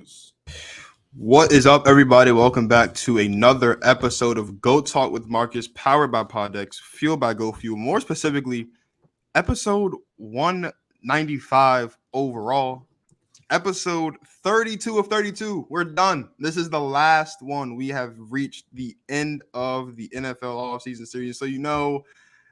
News. What is up, everybody? Welcome back to another episode of Go Talk with Marcus, powered by Poddex, fueled by GoFuel. More specifically, episode 195 overall. Episode 32 of 32. We're done. This is the last one. We have reached the end of the NFL offseason series. So,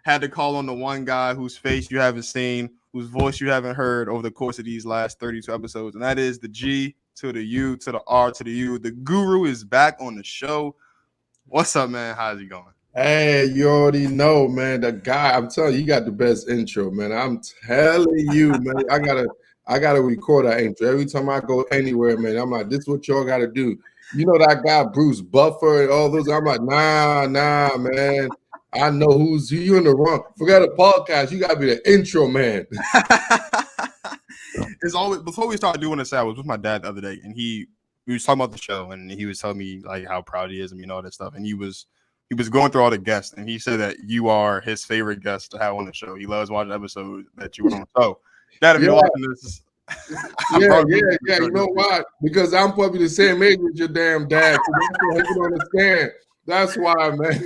had to call on the one guy whose face you haven't seen, whose voice you haven't heard over the course of these last 32 episodes. And that is the G to the U to the R to the U. The guru is back on the show. What's up, man? How's it going? Hey, you already know, man. The guy, I'm telling you, got the best intro, man. I'm telling you, man. I gotta record that intro every time I go anywhere, man. I'm like, this is what y'all gotta do. You know that guy Bruce Buffer and all those. I'm like, nah, man. I know who you in the wrong. Forget a podcast. You gotta be the intro man. It's always before we started doing this. I was with my dad the other day, and we was talking about the show, and he was telling me like how proud he is of me and all that stuff. And he was going through all the guests, and he said that you are his favorite guest to have on the show. He loves watching episodes that you were on. So, Dad, if you're watching this, yeah. You know why? Because I'm probably the same age with your damn dad. So that's what he can understand. That's why, man.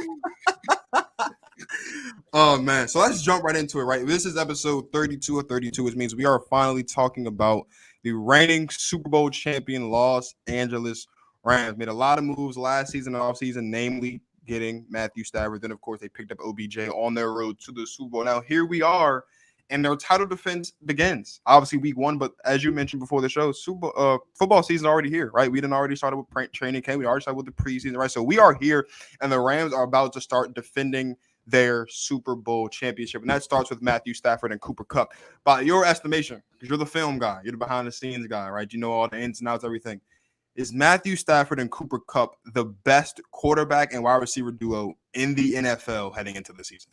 Oh, man. So let's jump right into it, right? This is episode 32 of 32, which means we are finally talking about the reigning Super Bowl champion Los Angeles Rams. Made a lot of moves last season and offseason, namely getting Matthew Stafford. Then, of course, they picked up OBJ on their road to the Super Bowl. Now, here we are, and their title defense begins. Obviously, week one, but as you mentioned before the show, football season already here, right? We done already started with training camp. We already started with the preseason, right? So we are here, and the Rams are about to start defending their Super Bowl championship. And that starts with Matthew Stafford and Cooper Kupp. By your estimation, because you're the film guy, you're the behind-the-scenes guy, right? You know all the ins and outs, everything. Is Matthew Stafford and Cooper Kupp the best quarterback and wide receiver duo in the NFL heading into the season?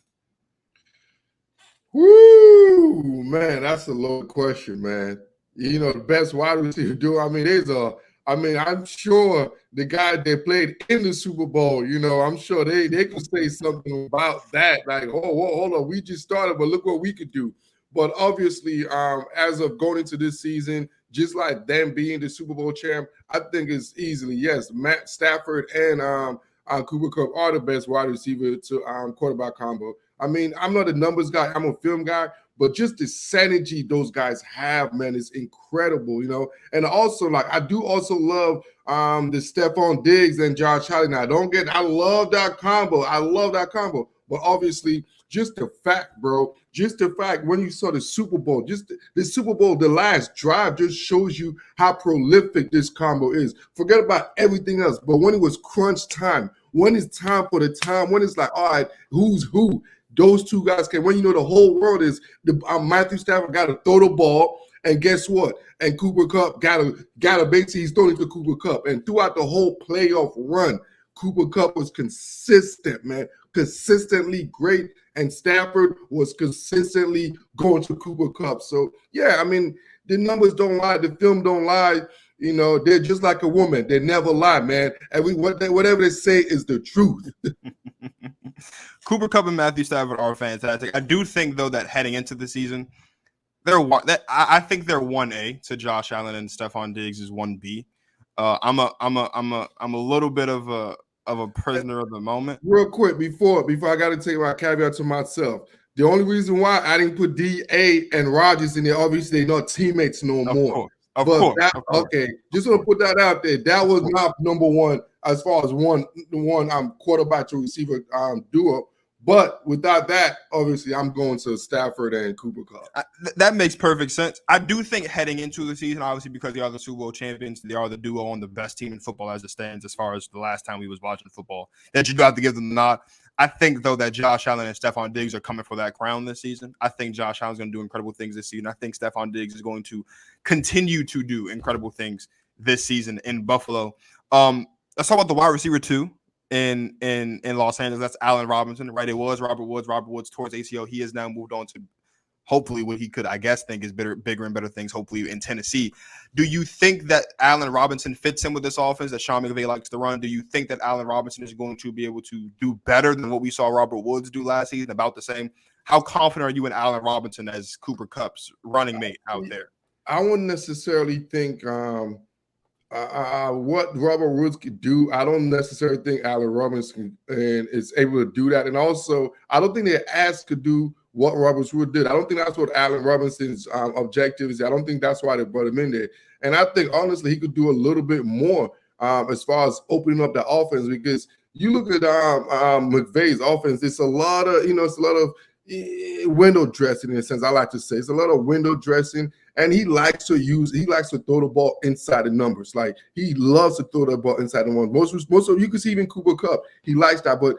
Woo, man, that's a loaded question, man. You know, the best wide receiver duo. I'm sure the guy that played in the Super Bowl, I'm sure they could say something about that. Like, hold on, we just started, but look what we could do. But obviously, as of going into this season, just like them being the Super Bowl champ, I think it's easily, yes, Matt Stafford and Cooper Kupp are the best wide receiver to quarterback combo. I mean, I'm not a numbers guy. I'm a film guy. But just the synergy those guys have, man, is incredible, And also, I do also love the Stephon Diggs and Josh Allen. Now, I love that combo. But obviously, just the fact, bro, when you saw the Super Bowl, just the Super Bowl, the last drive just shows you how prolific this combo is. Forget about everything else. But when it was crunch time, when it's time for the time, when it's like, all right, who's who? Those two guys came. When the whole world is Matthew Stafford got to throw the ball, and guess what? And Cooper Kupp got to basically he's throwing to Cooper Kupp. And throughout the whole playoff run, Cooper Kupp was consistent, man, consistently great, and Stafford was consistently going to Cooper Kupp. So yeah, I mean the numbers don't lie, the film don't lie. They're just like a woman; they never lie, man. And whatever they say is the truth. Cooper Kupp and Matthew Stafford are fantastic. I do think, though, that heading into the season, I think they're 1A to Josh Allen and Stephon Diggs is 1B. I'm a little bit of a prisoner of the moment. Real quick, before I got to take my caveat to myself. The only reason why I didn't put D.A. and Rodgers in there, obviously they're not teammates no more. Of course. Okay, just want to put that out there. That was my number one as far as one quarterback to receiver duo. But without that, obviously, I'm going to Stafford and Cooper Kupp. That makes perfect sense. I do think heading into the season, obviously, because they are the Super Bowl champions, they are the duo on the best team in football as it stands as far as the last time we was watching football, that you do have to give them the nod. I think, though, that Josh Allen and Stephon Diggs are coming for that crown this season. I think Josh Allen's going to do incredible things this season. I think Stephon Diggs is going to continue to do incredible things this season in Buffalo. Let's talk about the wide receiver, too. In Los Angeles, that's Allen Robinson, right? It was Robert Woods towards ACO. He has now moved on to hopefully what he could, I guess, think is bigger and better things, hopefully in Tennessee. Do you think that Allen Robinson fits in with this offense that Sean McVay likes to run? Do you think that Allen Robinson is going to be able to do better than what we saw Robert Woods do last season, about the same? How confident are you in Allen Robinson as Cooper Kupp's running mate out there? I wouldn't necessarily think what Robert Woods could do, I don't necessarily think Allen Robinson is able to do that. And also, I don't think the ass could do what Robert Woods did. I don't think that's what Allen Robinson's objective is. I don't think that's why they brought him in there. And I think, honestly, he could do a little bit more as far as opening up the offense, because you look at McVay's offense, it's a lot of, it's a lot of window dressing in a sense. I like to say it's a lot of window dressing, and he likes to throw the ball inside the numbers. Like, he loves to throw the ball inside the numbers. Most of you can see even Cooper Kupp, he likes that. But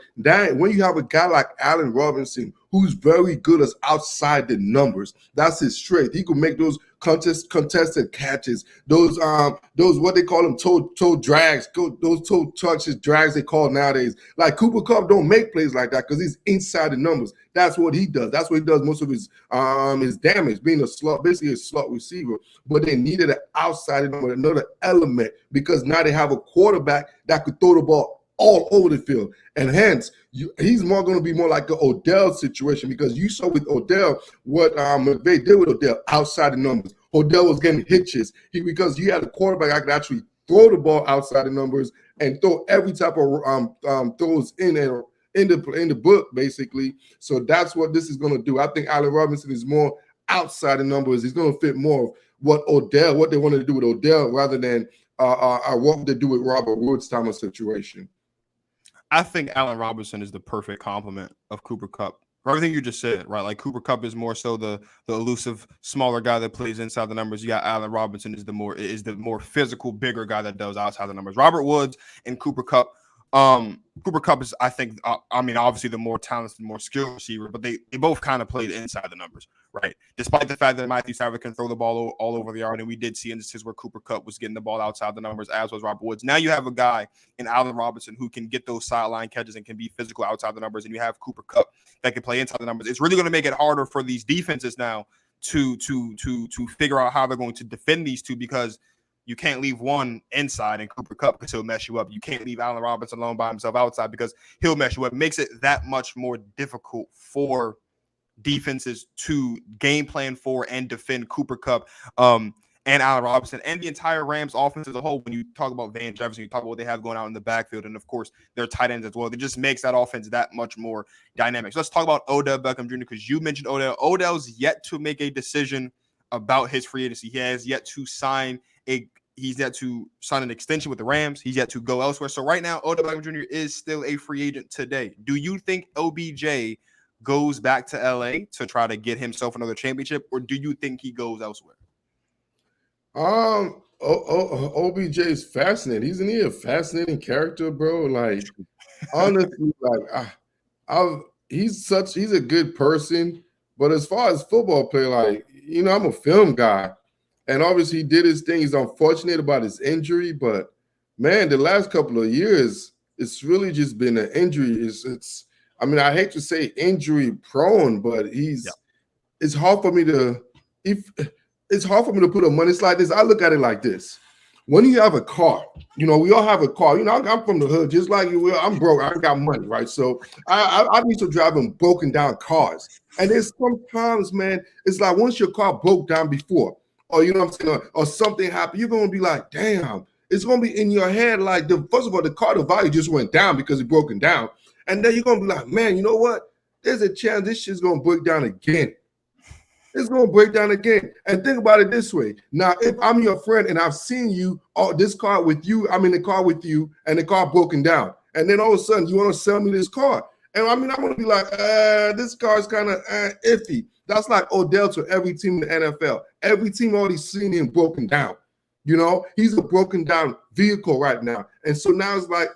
when you have a guy like Allen Robinson, who's very good as outside the numbers, that's his strength. He can make those contested catches, those what they call them toe drags, those toe touches, drags they call nowadays. Like, Cooper Kupp don't make plays like that because he's inside the numbers. That's what he does. That's what he does most of his damage, being basically a slot receiver. But they needed an outside number, another element, because now they have a quarterback that could throw the ball all over the field. And hence, he's going to be more like an Odell situation, because you saw with Odell what McVay did with Odell outside the numbers. Odell was getting hitches because you had a quarterback that could actually throw the ball outside the numbers and throw every type of throws in the book, basically. So that's what this is going to do. I think Allen Robinson is more outside the numbers. He's going to fit more of what they wanted to do with Odell, rather than what they do with Robert Woods' type of situation. I think Allen Robinson is the perfect complement of Cooper Kupp. For everything you just said, right? Like, Cooper Kupp is more so the elusive, smaller guy that plays inside the numbers. You got Allen Robinson is the more physical, bigger guy that does outside the numbers. Robert Woods and Cooper Kupp. Cooper Kupp is, I think, obviously the more talented, more skilled receiver, but they both kind of played inside the numbers, right? Despite the fact that Matthew Stafford can throw the ball all over the yard, and we did see instances where Cooper Kupp was getting the ball outside the numbers, as was Robert Woods. Now you have a guy in Allen Robinson who can get those sideline catches and can be physical outside the numbers, and you have Cooper Kupp that can play inside the numbers. It's really going to make it harder for these defenses now to figure out how they're going to defend these two, because you can't leave one inside and Cooper Kupp because he'll mess you up. You can't leave Allen Robinson alone by himself outside because he'll mess you up. It makes it that much more difficult for defenses to game plan for and defend Cooper Kupp and Allen Robinson and the entire Rams offense as a whole. When you talk about Van Jefferson, you talk about what they have going out in the backfield, and of course their tight ends as well. It just makes that offense that much more dynamic. So let's talk about Odell Beckham Jr., because you mentioned Odell. Odell's yet to make a decision about his free agency. He has yet to sign an extension with the Rams. He's yet to go elsewhere. So right now, Odell Beckham Jr. is still a free agent today. Do you think OBJ goes back to LA to try to get himself another championship, or do you think he goes elsewhere? OBJ is fascinating. Isn't he a fascinating character, bro? Like, honestly, like he's a good person, but as far as football player, like, I'm a film guy. And obviously he did his thing. He's unfortunate about his injury, but man, the last couple of years, it's really just been an injury. I hate to say injury prone, but it's hard for me to put a money. It's like this. I look at it like this. When you have a car, we all have a car. I'm from the hood, just like you will. I'm broke. I got money, right? So I used to drive in broken down cars. And there's sometimes, man, it's like once your car broke down before, or or something happened, you're gonna be like, damn, it's gonna be in your head like first of all, the car, the value just went down because it broken down. And then you're gonna be like, man, you know what? There's a chance this shit's gonna break down again. It's gonna break down again. And think about it this way. Now, if I'm your friend and I've seen you, this car with you, I'm in the car with you, and the car broken down. And then all of a sudden you want to sell me this car. And I'm gonna be like, this car is kind of iffy. That's like Odell to every team in the NFL. Every team already seen him broken down. He's a broken down vehicle right now. And so now it's like,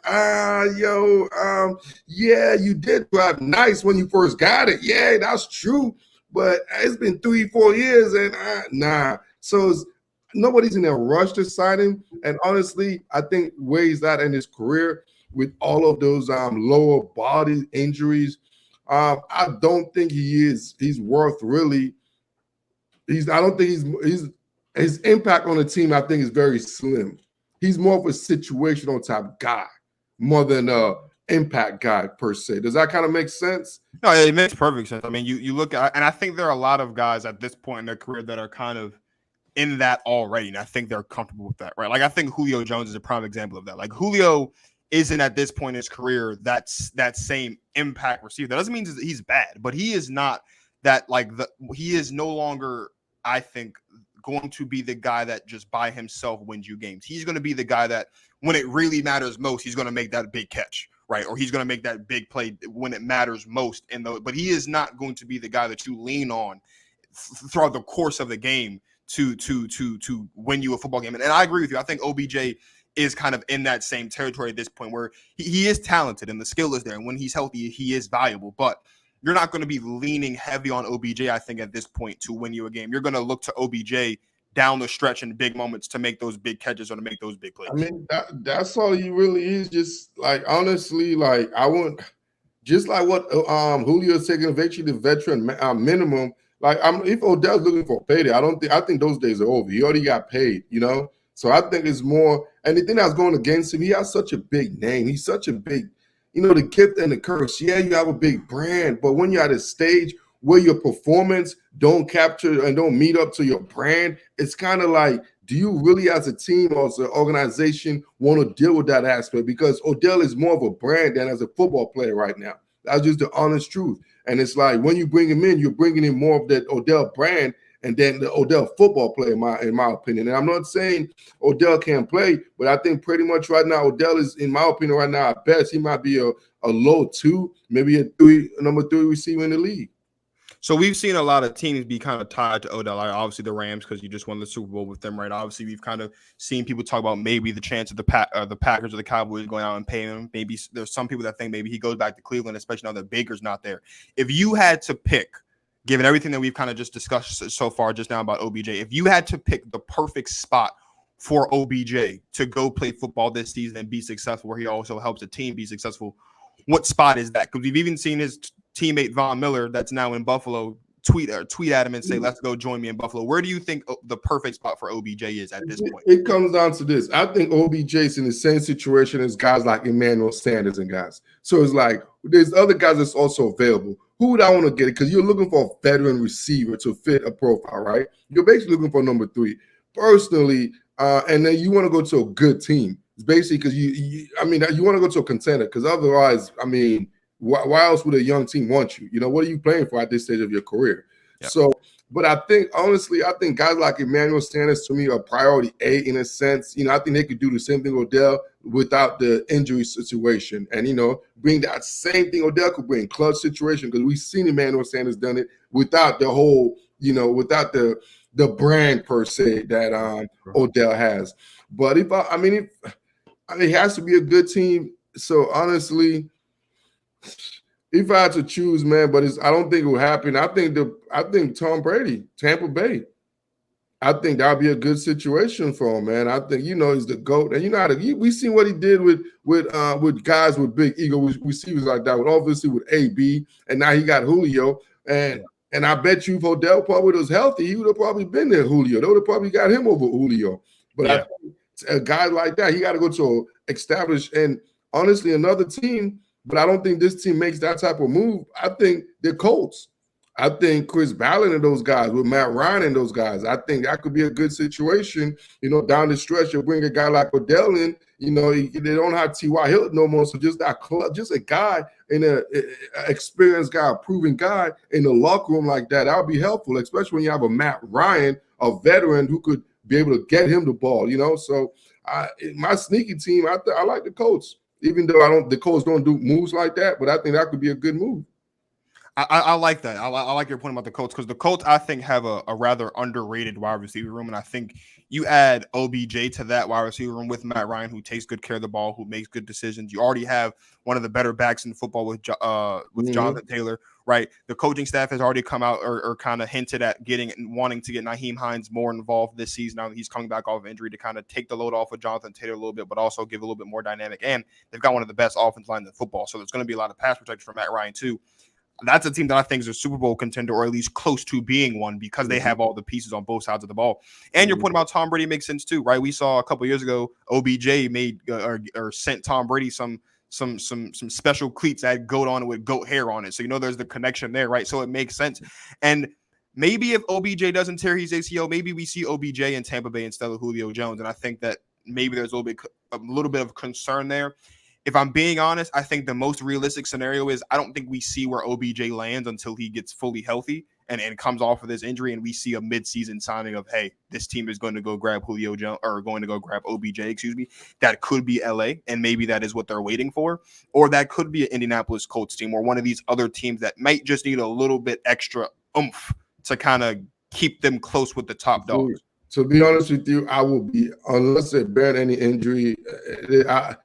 yeah, you did drive nice when you first got it. Yeah, that's true. But it's been 3-4 years and nah. So nobody's in a rush to sign him. And honestly, I think where he's at in his career with all of those lower body injuries, I don't think he's worth really. I don't think his impact on the team, I think, is very slim. He's more of a situational type guy more than a impact guy per se. Does that kind of make sense? No, it makes perfect sense. I mean, you look at, and I think there are a lot of guys at this point in their career that are kind of in that already, and I think they're comfortable with that, right? Like I think Julio Jones is a prime example of that. Like Julio isn't at this point in his career that's that same impact receiver. That doesn't mean that he's bad, but he is not that he is no longer, I think, going to be the guy that just by himself wins you games. He's going to be the guy that when it really matters most, he's going to make that big catch, right? Or he's going to make that big play when it matters most. But he is not going to be the guy that you lean on throughout the course of the game to win you a football game. And I agree with you. I think OBJ is kind of in that same territory at this point where he is talented and the skill is there. And when he's healthy, he is valuable. But you're not going to be leaning heavy on OBJ, I think, at this point to win you a game. You're going to look to OBJ down the stretch in big moments to make those big catches or to make those big plays. I mean, that's all he really is. Just like, honestly, like I want, just like what Julio's taking eventually the veteran minimum. Like, if Odell's looking for payday, I think those days are over. He already got paid, you know. So I think it's more. And the thing that's going against him, he has such a big name. He's such a big, you know, the gift and the curse. Yeah, you have a big brand, but when you're at a stage where your performance don't capture and don't meet up to your brand, it's kind of like, do you really as a team or as an organization want to deal with that aspect? Because Odell is more of a brand than as a football player right now. That's just the honest truth. And it's like when you bring him in, you're bringing in more of that Odell brand and then the Odell football player, in my opinion. And I'm not saying Odell can't play, but I think pretty much right now, Odell is, in my opinion, right now, at best, he might be a low 2, maybe a number 3 receiver in the league. So we've seen a lot of teams be kind of tied to Odell. Like obviously the Rams, because you just won the Super Bowl with them, right? Obviously we've kind of seen people talk about maybe the chance of the Packers or the Cowboys going out and paying him. Maybe there's some people that think maybe he goes back to Cleveland, especially now that Baker's not there. If you had to pick, given everything that we've kind of just discussed so far just now about OBJ, if you had to pick the perfect spot for OBJ to go play football this season and be successful, where he also helps a team be successful, what spot is that? Because we've even seen his teammate Von Miller, that's now in Buffalo, tweet at him and say, "Let's go join me in Buffalo." Where do you think the perfect spot for OBJ is at this point? It comes down to this. I think OBJ's in the same situation as guys like Emmanuel Sanders and guys. So it's like there's other guys that's also available. Who would I want to get? Because you're looking for a veteran receiver to fit a profile, right? You're basically looking for number 3. Personally, and then you want to go to a good team. It's basically because you want to go to a contender because otherwise, I mean, why else would a young team want you? You know, what are you playing for at this stage of your career? Yep. So, but I think, honestly, I think guys like Emmanuel Sanders, to me, are priority A in a sense. You know, I think they could do the same thing Odell without the injury situation. And, you know, bring that same thing Odell could bring, clutch situation, because we've seen Emmanuel Sanders done it without the whole, you know, without the brand per se that Odell has. But it has to be a good team. So, honestly, if I had to choose, man, but I don't think it will happen. I think Tom Brady, Tampa Bay. I think that'll be a good situation for him, man. I think, you know, he's the GOAT, and you know we seen what he did with guys with big ego receivers like that. Obviously with AB, and now he got Julio, and I bet you if Odell probably was healthy, he would have probably been there. Julio, they would have probably got him over Julio. But I think a guy like that, he got to go to establish and honestly another team. But I don't think this team makes that type of move. I think the Colts. I think Chris Ballard and those guys, with Matt Ryan and those guys, I think that could be a good situation. You know, down the stretch, you'll bring a guy like Odell in. You know, they don't have T.Y. Hilton no more, so just a guy in an experienced guy, a proven guy in the locker room like that, would be helpful, especially when you have a Matt Ryan, a veteran who could be able to get him the ball. You know, so my sneaky team, I like the Colts. Even though the Colts don't do moves like that, but I think that could be a good move. I like that. I like your point about the Colts because the Colts, I think, have a rather underrated wide receiver room. And I think you add OBJ to that wide receiver room with Matt Ryan, who takes good care of the ball, who makes good decisions. You already have one of the better backs in football with Jonathan Taylor, right? The coaching staff has already come out or kind of hinted at wanting to get Nyheim Hines more involved this season. Now that he's coming back off of injury to kind of take the load off of Jonathan Taylor a little bit, but also give a little bit more dynamic. And they've got one of the best offensive lines in football. So there's going to be a lot of pass protection for Matt Ryan too. That's a team that I think is a Super Bowl contender or at least close to being one because they have all the pieces on both sides of the ball. And your point about Tom Brady makes sense too, right? We saw a couple years ago OBJ made or sent Tom Brady some special cleats that had GOAT on it with GOAT hair on it. So, you know, there's the connection there, right? So it makes sense. And maybe if OBJ doesn't tear his ACL, maybe we see OBJ in Tampa Bay instead of Julio Jones. And I think that maybe there's a little bit of concern there. If I'm being honest, I think the most realistic scenario is I don't think we see where OBJ lands until he gets fully healthy and comes off of this injury, and we see a midseason signing of, hey, this team is going to go grab Julio Jones or going to go grab OBJ, That could be LA, and maybe that is what they're waiting for. Or that could be an Indianapolis Colts team or one of these other teams that might just need a little bit extra oomph to kind of keep them close with the top dogs. To be honest with you, I will be, unless they bear any injury, I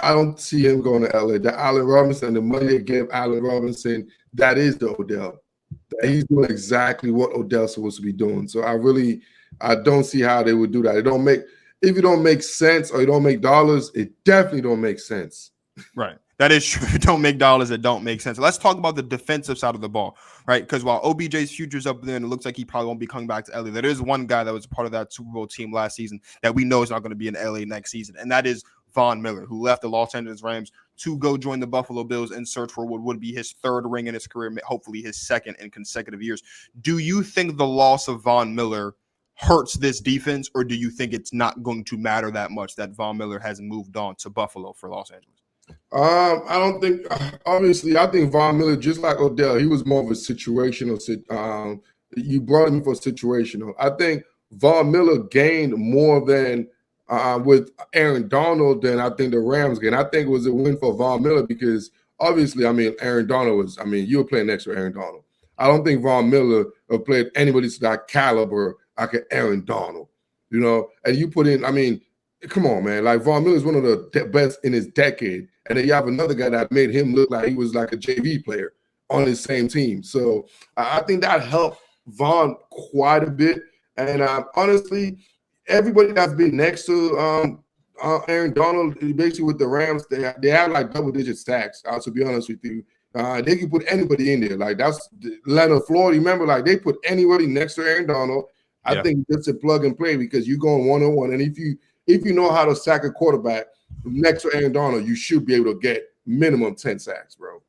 don't see him going to LA. The Allen Robinson, the money they give Allen Robinson, that is the Odell. He's doing exactly what Odell's supposed to be doing. So I don't see how they would do that. If it don't make sense or it don't make dollars, it definitely don't make sense. Right. That is true. It don't make dollars. It don't make sense. Let's talk about the defensive side of the ball, right? Because while OBJ's future's up there and it looks like he probably won't be coming back to LA, there is one guy that was part of that Super Bowl team last season that we know is not going to be in LA next season, and that is Von Miller, who left the Los Angeles Rams to go join the Buffalo Bills and search for what would be his third ring in his career, hopefully his second in consecutive years. Do you think the loss of Von Miller hurts this defense, or do you think it's not going to matter that much that Von Miller has moved on to Buffalo for Los Angeles? I don't think. Obviously, I think Von Miller, just like Odell, he was more of a situational. You brought him for situational. I think Von Miller gained more than with Aaron Donald than I think the Rams gained. I think it was a win for Von Miller because obviously, Aaron Donald was. You were playing next to Aaron Donald. I don't think Von Miller played anybody to that caliber like Aaron Donald. And you put in. Come on, man. Like Von Miller is one of the best in his decade. And then you have another guy that made him look like he was like a JV player on his same team. So I think that helped Von quite a bit. And honestly, everybody that's been next to Aaron Donald, basically with the Rams, they have like double-digit sacks. To be honest with you, they can put anybody in there. Like that's Leonard Floyd. Remember, like they put anybody next to Aaron Donald. I think it's a plug and play because you're going one-on-one. And if you know how to sack a quarterback next to Aaron Donald, you should be able to get minimum 10 sacks, bro.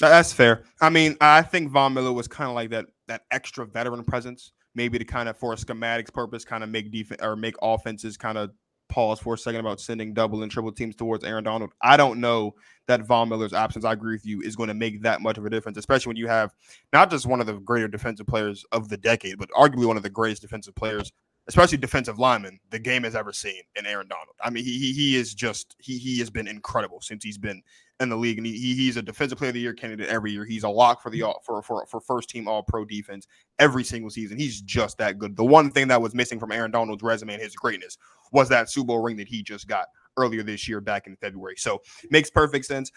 That's fair. I think Von Miller was kind of like that extra veteran presence, maybe to kind of, for a schematics purpose, kind of make defense or make offenses kind of pause for a second about sending double and triple teams towards Aaron Donald. I don't know that Von Miller's absence, I agree with you, is going to make that much of a difference, especially when you have not just one of the greater defensive players of the decade, but arguably one of the greatest defensive players, especially defensive lineman, the game has ever seen in Aaron Donald. He is just he has been incredible since he's been in the league, and he's a defensive player of the year candidate every year. He's a lock for the for first team all pro defense every single season. He's just that good. The one thing that was missing from Aaron Donald's resume and his greatness was that Super Bowl ring that he just got earlier this year back in February. So makes perfect sense.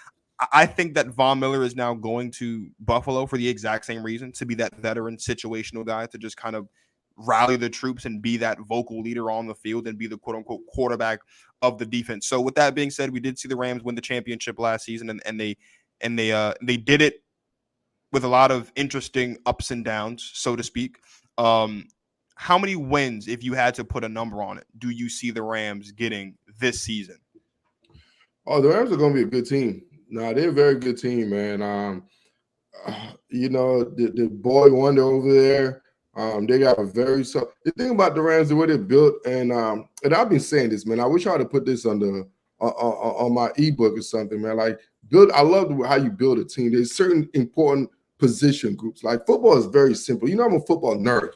I think that Von Miller is now going to Buffalo for the exact same reason, to be that veteran situational guy, to just kind of rally the troops and be that vocal leader on the field and be the quote unquote quarterback of the defense. So with that being said, we did see the Rams win the championship last season, and they did it with a lot of interesting ups and downs, so to speak. How many wins, if you had to put a number on it, do you see the Rams getting this season? Oh, the Rams are going to be a good team. No, they're a very good team, man. The boy wonder over there. They got a very the thing about the Rams, the way they built, and I've been saying this, man. I wish I had to put this on my ebook or something, man. Like I love how you build a team. There's certain important position groups. Like football is very simple. I'm a football nerd,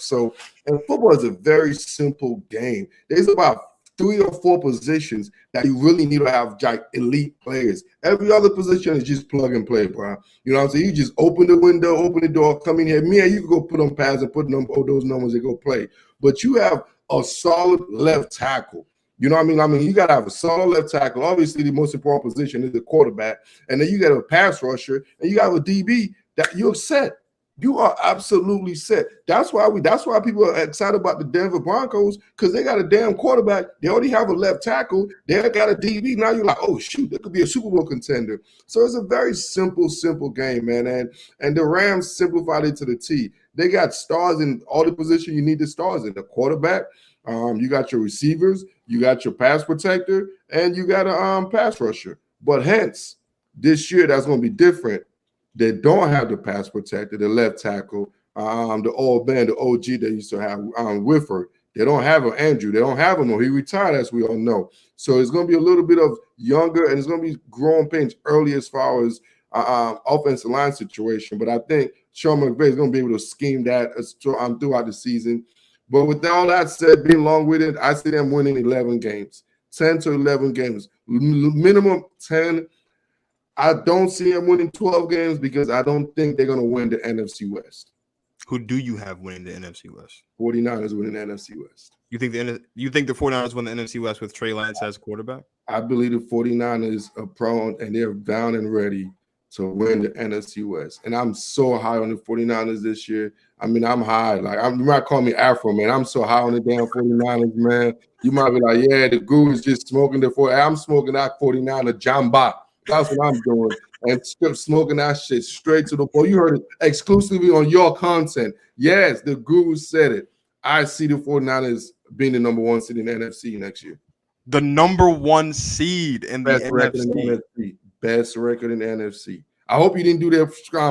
and football is a very simple game. There's about 3 or 4 positions that you really need to have like elite players. Every other position is just plug and play, bro. You know what I'm saying? You just open the window, open the door, come in here. You can go put on pads and put those numbers and go play. But you have a solid left tackle. You know what I mean? You got to have a solid left tackle. Obviously, the most important position is the quarterback. And then you got a pass rusher, and you got a DB that you're set. You are absolutely set. That's why people are excited about the Denver Broncos, because they got a damn quarterback. They already have a left tackle. They got a DB. Now you're like, oh shoot, that could be a Super Bowl contender. So it's a very simple game, man. And the Rams simplified it to the T. They got stars in all the positions you need the stars in. The quarterback, you got your receivers, you got your pass protector, and you got a pass rusher. But hence, this year that's going to be different. They don't have the pass protector, the left tackle. the old man, the OG they used to have with her. They don't have him, Andrew. They don't have him. He retired, as we all know. So it's going to be a little bit of younger, and it's going to be growing pains early as far as offensive line situation. But I think Sean McVay is going to be able to scheme that throughout the season. But with all that said, being long-winded, I see them winning 11 games, 10 to 11 games, minimum 10. I don't see them winning 12 games because I don't think they're going to win the NFC West. Who do you have winning the NFC West? 49ers winning the NFC West. You think the 49ers win the NFC West with Trey Lance as quarterback? I believe the 49ers are prone and they're bound and ready to win the NFC West. And I'm so high on the 49ers this year. I mean, I'm high. Like, you might call me Afro, man. I'm so high on the damn 49ers, man. You might be like, yeah, the guru is just smoking the 49ers. I'm smoking that 49er Jamba. That's what I'm doing. And smoking that shit straight to the point. You heard it exclusively on your content. Yes, the guru said it. I see the 49ers being the number one seed in the NFC next year. The number one seed in the NFC. Best record in the NFC. I hope you didn't do their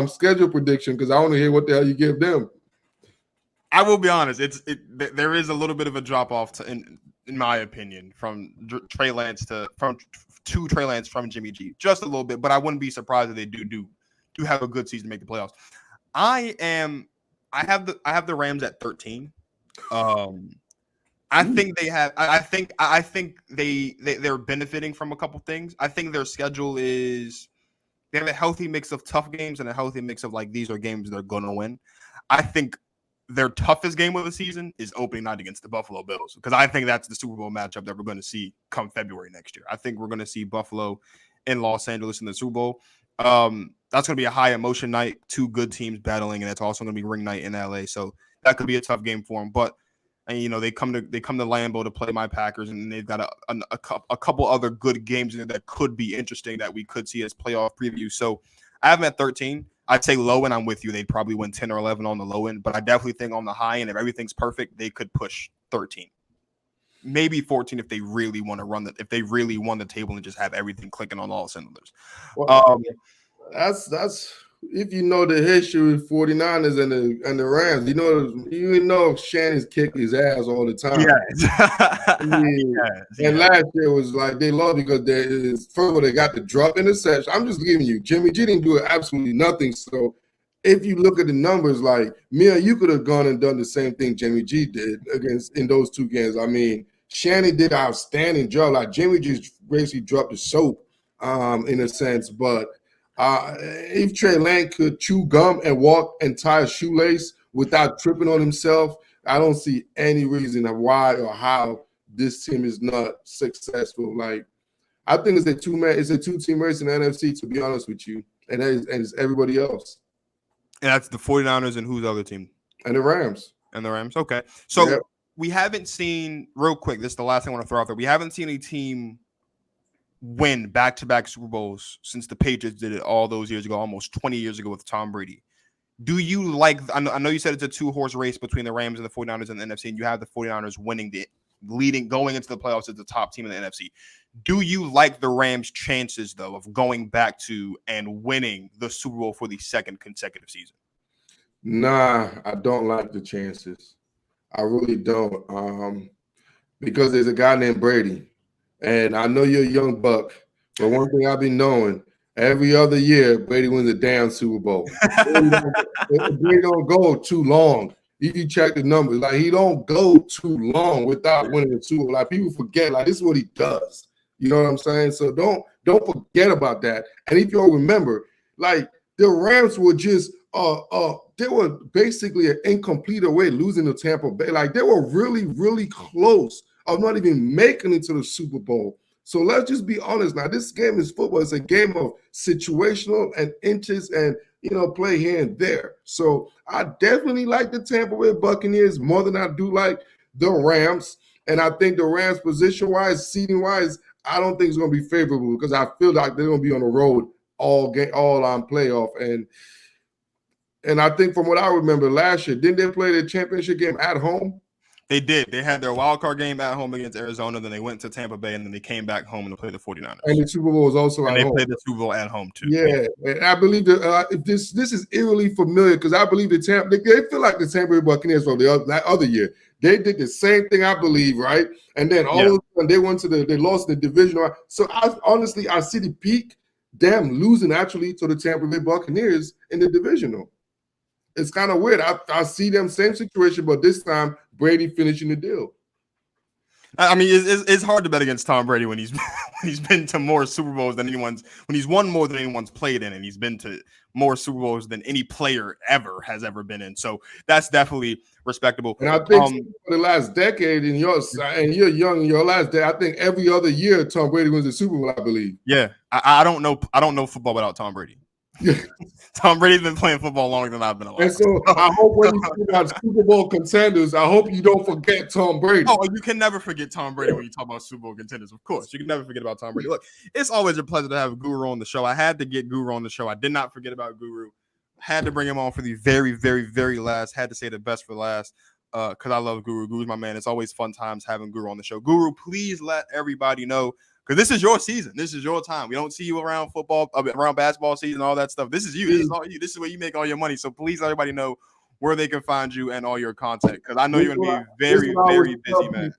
schedule prediction because I want to hear what the hell you give them. I will be honest. There is a little bit of a drop off in my opinion from Trey Lance to Trey Lance from Jimmy G. Just a little bit, but I wouldn't be surprised if they do have a good season to make the playoffs. I have the Rams at 13. I think they have. I think they're benefiting from a couple things. I think their schedule is they have a healthy mix of tough games and a healthy mix of like these are games they're going to win. I think their toughest game of the season is opening night against the Buffalo Bills because I think that's the Super Bowl matchup that we're going to see come February next year. I think we're going to see Buffalo in Los Angeles in the Super Bowl. That's going to be a high emotion night, two good teams battling, and it's also going to be ring night in LA. So that could be a tough game for them, but. And they come to Lambeau to play my Packers, and they've got a couple other good games in there that could be interesting that we could see as playoff previews. So I have them at 13. I'd say low end. I'm with you. They'd probably win 10 or 11 on the low end, but I definitely think on the high end, if everything's perfect, they could push 13, maybe 14 if they really want to if they really won the table and just have everything clicking on all cylinders. Well, that's. If you know the history of 49ers and the Rams, you know Shannon's kicked his ass all the time. And last year was like they lost because first of all they got the drop interception. I'm just giving you Jimmy G didn't do absolutely nothing. So if you look at the numbers, like Mia, you could have gone and done the same thing Jimmy G did in those two games. I mean, Shannon did an outstanding job. Like Jimmy G basically dropped the soap in a sense, but. If Trey Lance could chew gum and walk and tie a shoelace without tripping on himself, I don't see any reason of why or how this team is not successful. Like, I think it's a two-team race in the NFC, to be honest with you, and it's everybody else. And that's the 49ers and who's the other team? And the Rams. Okay. So we haven't seen, real quick, this is the last thing I want to throw out there. We haven't seen a team win back-to-back Super Bowls since the Patriots did it all those years ago, almost 20 years ago with Tom Brady. Do you like – I know you said it's a two-horse race between the Rams and the 49ers in the NFC, and you have the 49ers going into the playoffs as the top team in the NFC. Do you like the Rams' chances, though, of going back to and winning the Super Bowl for the second consecutive season? Nah, I don't like the chances. I really don't because there's a guy named Brady. And I know you're a young buck, but one thing I've been knowing, every other year, Brady wins a damn Super Bowl. Brady don't go too long. You check the numbers. Like, he don't go too long without winning the Super Bowl. Like, people forget, like, this is what he does. You know what I'm saying? So don't forget about that. And if you'll remember, like, the Rams were just they were basically an incomplete away losing to Tampa Bay. Like, they were really, really close of not even making it to the Super Bowl. So let's just be honest now. This game is football. It's a game of situational and inches and, play here and there. So I definitely like the Tampa Bay Buccaneers more than I do like the Rams. And I think the Rams position-wise, seeding-wise, I don't think it's going to be favorable because I feel like they're going to be on the road all on playoff. And I think from what I remember last year, didn't they play the championship game at home? They did. They had their wild card game at home against Arizona. Then they went to Tampa Bay, and then they came back home and played the 49ers. And the Super Bowl was also and at they home. played the Super Bowl at home too. Yeah, and I believe that this is eerily familiar because I believe the Tampa they feel like the Tampa Bay Buccaneers from that other year. They did the same thing, I believe, right? And then all of a sudden they went to they lost the divisional. So I see the peak, them losing actually to the Tampa Bay Buccaneers in the divisional. It's kind of weird. I see them same situation, but this time Brady finishing the deal. I mean, it's hard to bet against Tom Brady when he's been to more Super Bowls than anyone's, when he's won more than anyone's played in, and he's been to more Super Bowls than any player has ever been in. So that's definitely respectable. And I think for the last decade, and you're young, in your last day, I think every other year Tom Brady wins the Super Bowl, I believe. Yeah, I don't know football without Tom Brady. Tom Brady's been playing football longer than I've been alive. And so I hope when you talk about Super Bowl contenders, I hope you don't forget Tom Brady. Oh, you can never forget Tom Brady when you talk about Super Bowl contenders. Of course, you can never forget about Tom Brady. Look, it's always a pleasure to have Guru on the show. I had to get Guru on the show. I did not forget about Guru. Had to bring him on for the very, very, very last. Had to say the best for last because I love Guru. Guru's my man. It's always fun times having Guru on the show. Guru, please let everybody know, because this is your season. This is your time. We don't see you around football, around basketball season, all that stuff. This is you. This is all you. This is where you make all your money. So please let everybody know where they can find you and all your content, because I know you're going to be very, very busy, man.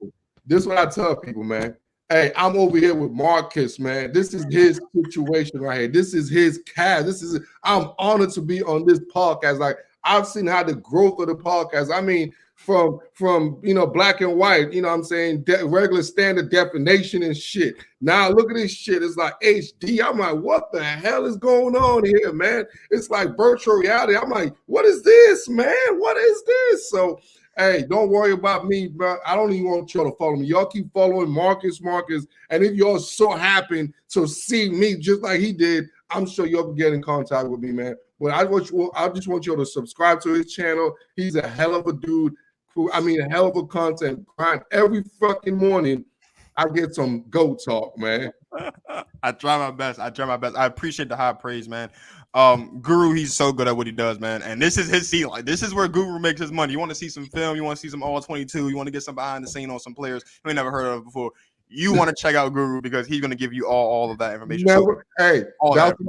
This is what I tell people, man. Hey, I'm over here with Marcus, man. This is his situation right here. This is his cast. I'm honored to be on this podcast. Like, I've seen how the growth of the podcast, I mean, from black and white, you know what I'm saying, regular standard definition and shit. Now look at this shit. It's like HD. I'm like, what the hell is going on here, man? It's like virtual reality. I'm like, what is this, man? What is this? So, hey, don't worry about me, bro. I don't even want y'all to follow me. Y'all keep following Marcus. And if y'all so happen to see me just like he did, I'm sure y'all can get in contact with me, man. But I just want y'all to subscribe to his channel. He's a hell of a dude. A hell of a content grind. Every fucking morning, I get some GO talk, man. I try my best. I appreciate the high praise, man. Guru, he's so good at what he does, man. And this is his ceiling. Like, this is where Guru makes his money. You want to see some film, you want to see some all 22, you want to get some behind the scene on some players you ain't never heard of before. You want to check out Guru because he's going to give you all of that information. That's what I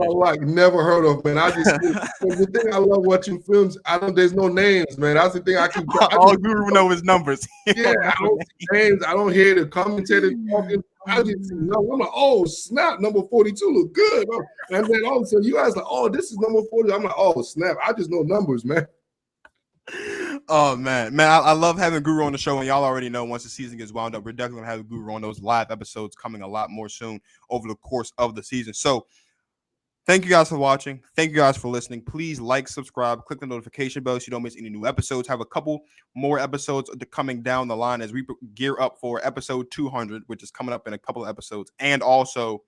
like. Never heard of, man. I just the thing I love watching films. There's no names, man. That's the thing I keep. All Guru know is numbers. Yeah, I don't see names. I don't hear the commentators talking. I just see no. I'm like, oh snap, number 42 look good. And then all of a sudden, you guys like, oh, this is number 40. I'm like, oh snap. I just know numbers, man. Oh man, I love having Guru on the show, and y'all already know once the season gets wound up, we're definitely gonna have Guru on those live episodes coming a lot more soon over the course of the season. So thank you guys for watching. Thank you guys for listening. Please like, subscribe, click the notification bell so you don't miss any new episodes. Have a couple more episodes coming down the line as we gear up for episode 200, which is coming up in a couple of episodes, and also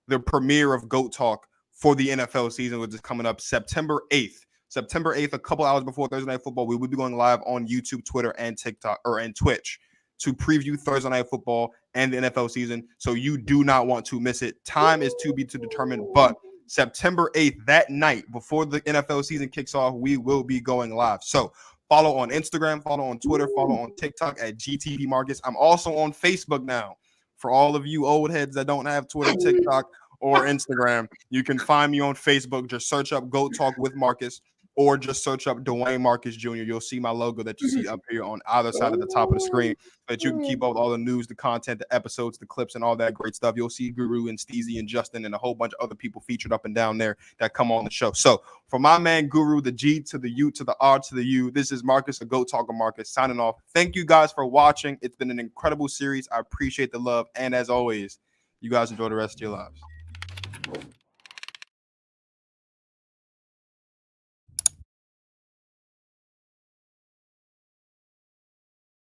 the premiere of GOAT Talk for the NFL season, which is coming up September 8th. September 8th, a couple hours before Thursday Night Football, we will be going live on YouTube, Twitter, and TikTok and Twitch to preview Thursday Night Football and the NFL season. So you do not want to miss it. Time is to be determined, but September 8th, that night before the NFL season kicks off, we will be going live. So follow on Instagram, follow on Twitter, follow on TikTok at GTP Marcus. I'm also on Facebook now. For all of you old heads that don't have Twitter, TikTok, or Instagram, you can find me on Facebook. Just search up GOAT Talk with Marcus, or just search up Dwayne Marcus Jr. You'll see my logo that you see up here on either side of the top of the screen, so that you can keep up with all the news, the content, the episodes, the clips, and all that great stuff. You'll see Guru and Steezy and Justin and a whole bunch of other people featured up and down there that come on the show. So for my man Guru, the G to the U to the R to the U, this is Marcus, a GOAT Talker Marcus, signing off. Thank you guys for watching. It's been an incredible series. I appreciate the love. And as always, you guys enjoy the rest of your lives.